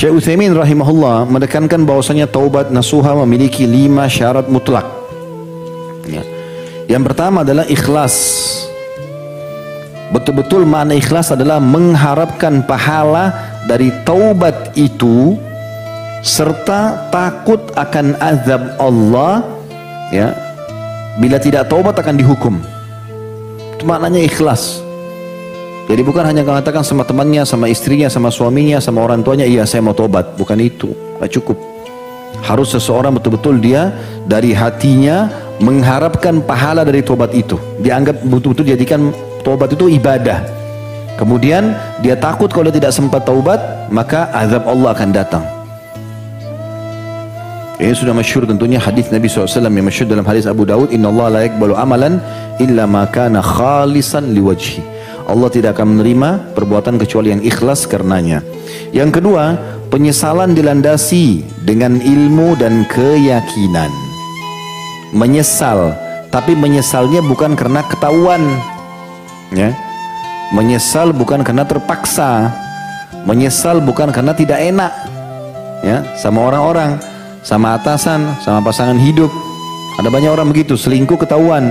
Syekh Utsaimin rahimahullah menekankan bahwasanya taubat nasuha memiliki 5 syarat mutlak. Ya. Yang pertama adalah ikhlas. Betul-betul makna ikhlas adalah mengharapkan pahala dari taubat itu serta takut akan azab Allah, ya. Bila tidak taubat akan dihukum. Itu maknanya ikhlas. Jadi bukan hanya mengatakan sama temannya, sama istrinya, sama suaminya, sama orang tuanya, iya saya mau tobat. Bukan itu, tidak cukup. Harus seseorang betul-betul dia dari hatinya mengharapkan pahala dari tobat itu. Dianggap betul-betul jadikan tobat itu ibadah. Kemudian dia takut kalau dia tidak sempat taubat, maka azab Allah akan datang. Ini sudah masyhur tentunya hadis Nabi SAW yang masyhur dalam hadis Abu Dawud, Inna Allah la yakbalu amalan illa ma kana khalisan liwajhi. Allah tidak akan menerima perbuatan kecuali yang ikhlas karenanya. Yang kedua, penyesalan dilandasi dengan ilmu dan keyakinan. Menyesal, tapi menyesalnya bukan karena ketahuan, ya. Menyesal bukan karena terpaksa. Menyesal bukan karena tidak enak, ya, sama orang-orang, sama atasan, sama pasangan hidup. Ada banyak orang begitu, selingkuh ketahuan,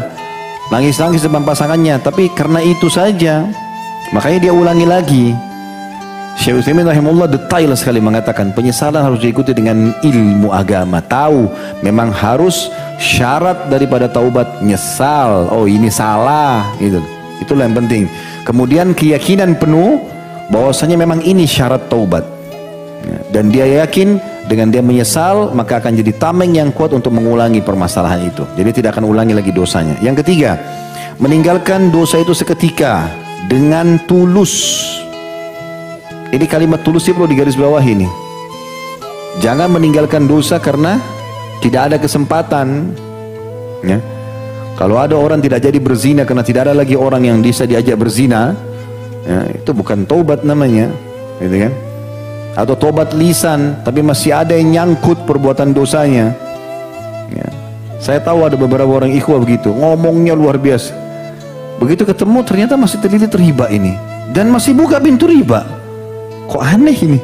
nangis-nangis depan pasangannya, tapi karena itu saja, makanya dia ulangi lagi. Syekh Utsaimin rahimahullah detail sekali mengatakan penyesalan harus diikuti dengan ilmu agama. Tahu memang harus syarat daripada taubat nyesal. Oh ini salah, gitu. Itulah yang penting. Kemudian keyakinan penuh bahwasanya memang ini syarat taubat. Dan dia yakin dengan dia menyesal maka akan jadi tameng yang kuat untuk mengulangi permasalahan itu. Jadi tidak akan ulangi lagi dosanya. Yang ketiga, meninggalkan dosa itu seketika dengan tulus. Ini kalimat tulus perlu digarisbawahi ini. Jangan meninggalkan dosa karena tidak ada kesempatan. Ya. Kalau ada orang tidak jadi berzina karena tidak ada lagi orang yang bisa diajak berzina, ya, itu bukan taubat namanya, gitu kan? Atau tobat lisan tapi masih ada yang nyangkut perbuatan dosanya, ya. Saya tahu ada beberapa orang ikhwah begitu, ngomongnya luar biasa, begitu ketemu ternyata masih terlilit riba ini dan masih buka pintu riba. Kok aneh ini?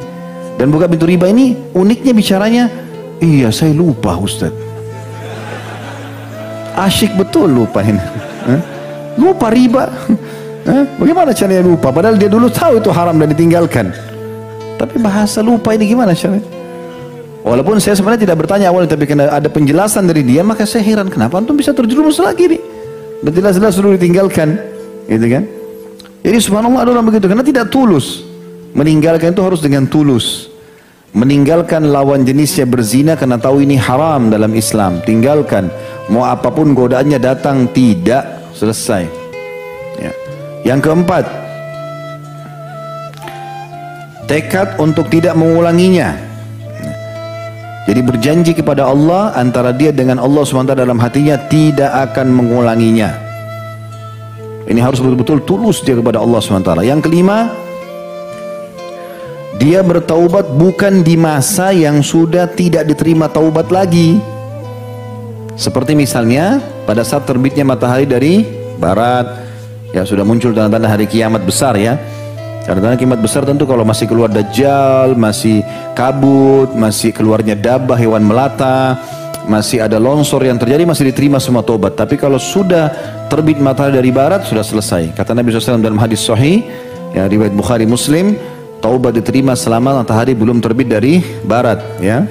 Dan buka pintu riba ini uniknya bicaranya, iya saya lupa Ustaz. Asyik betul lupa ini. Lupa riba. Bagaimana caranya lupa? Padahal dia dulu tahu itu haram dan ditinggalkan. Tapi bahasa lupa ini gimana caranya? Walaupun saya sebenarnya tidak bertanya awalnya, tapi karena ada penjelasan dari dia, maka saya heran kenapa antum bisa terjerumus lagi nih? Dan jelas-jelas sudah ditinggalkan, gitu kan? Jadi subhanallah ada orang begitu karena tidak tulus. Meninggalkan itu harus dengan tulus. Meninggalkan lawan jenisnya berzina karena tahu ini haram dalam Islam, tinggalkan. Mau apapun godaannya datang, tidak, selesai. Ya. Yang keempat, tekad untuk tidak mengulanginya. Jadi berjanji kepada Allah, antara dia dengan Allah SWT dalam hatinya tidak akan mengulanginya. Ini harus betul-betul tulus dia kepada Allah SWT. Yang kelima, dia bertaubat bukan di masa yang sudah tidak diterima taubat lagi. Seperti misalnya pada saat terbitnya matahari dari barat, ya sudah muncul tanda-tanda hari kiamat besar, ya. Tanda-tanda kiamat besar tentu kalau masih keluar dajjal, masih kabut, masih keluarnya dabah hewan melata, masih ada longsor yang terjadi, masih diterima semua taubat. Tapi kalau sudah terbit matahari dari barat, sudah selesai. Kata Nabi SAW dalam hadis sahih, ya, riwayat Bukhari Muslim, taubat diterima selama matahari belum terbit dari barat, ya.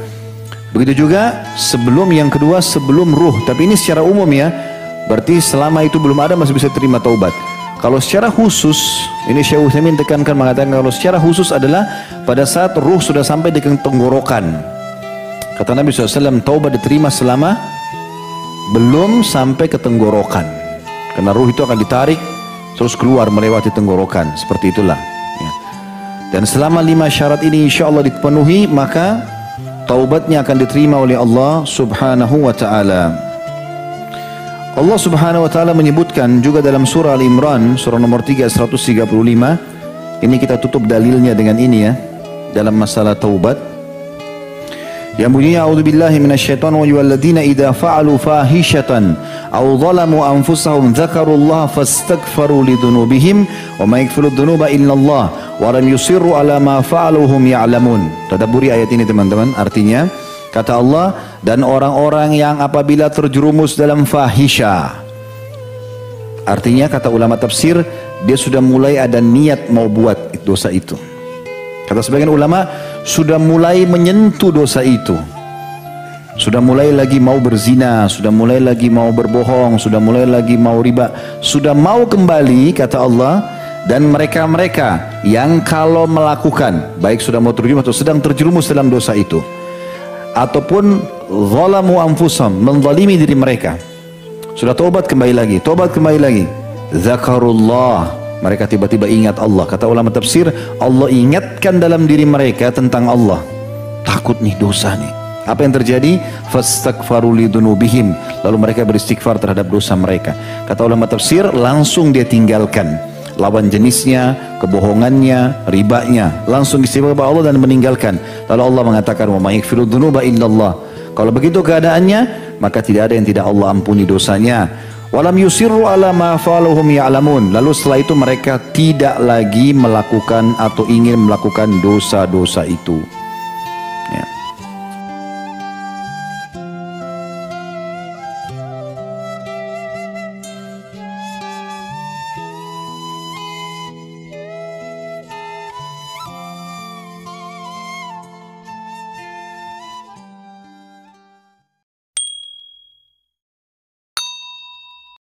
Begitu juga sebelum yang kedua, sebelum ruh. Tapi ini secara umum, ya. Berarti selama itu belum ada masih bisa terima taubat. Kalau secara khusus, ini Syekh Utsaimin tekankan mengatakan kalau secara khusus adalah pada saat ruh sudah sampai di tenggorokan. Kata Nabi SAW, taubat diterima selama belum sampai ke tenggorokan. Karena ruh itu akan ditarik terus keluar melewati tenggorokan. Seperti itulah. Ya. Dan selama 5 syarat ini insya Allah dipenuhi, maka taubatnya akan diterima oleh Allah Subhanahu wa ta'ala. Allah Subhanahu wa ta'ala menyebutkan juga dalam surah Al-Imran, surah nomor 3, 135. Ini kita tutup dalilnya dengan ini, ya, dalam masalah taubat. Yang bunyinya a'udzubillahi minasyaitonir rajim walladzina idza fa'alu fahishatan aw zalamu anfusahum dzakarullaha fastaghfaru lidzunubihim wa may yaghfiru dzunuba illallah wa lam yusirru ala ma fa'alu hum ya'lamun. Tadabburi ayat ini teman-teman. Artinya kata Allah, dan orang-orang yang apabila terjerumus dalam fahisha, artinya kata ulama tafsir, dia sudah mulai ada niat mau buat dosa itu. Kata sebagian ulama, sudah mulai menyentuh dosa itu. Sudah mulai lagi mau berzina, sudah mulai lagi mau berbohong, sudah mulai lagi mau riba, sudah mau kembali, kata Allah. Dan mereka-mereka yang kalau melakukan, baik sudah mau terjerumus atau sedang terjerumus dalam dosa itu, ataupun zalamu anfusahum, menzalimi diri mereka, sudah tobat kembali lagi, zakarullah, mereka tiba-tiba ingat Allah. Kata ulama tafsir, Allah ingatkan dalam diri mereka tentang Allah. Takut nih dosa nih. Apa yang terjadi? Fastaghfaru lidzunubihim, lalu mereka beristighfar terhadap dosa mereka. Kata ulama tafsir, langsung dia tinggalkan lawan jenisnya, kebohongannya, ribanya, langsung istighfar kepada Allah dan meninggalkan. Lalu Allah mengatakan, wa may yaghfiru dzunuba illallah. Kalau begitu keadaannya, maka tidak ada yang tidak Allah ampuni dosanya. Walam yusirru ala ma fa'aluhum ya'lamun. Lalu setelah itu mereka tidak lagi melakukan atau ingin melakukan dosa-dosa itu.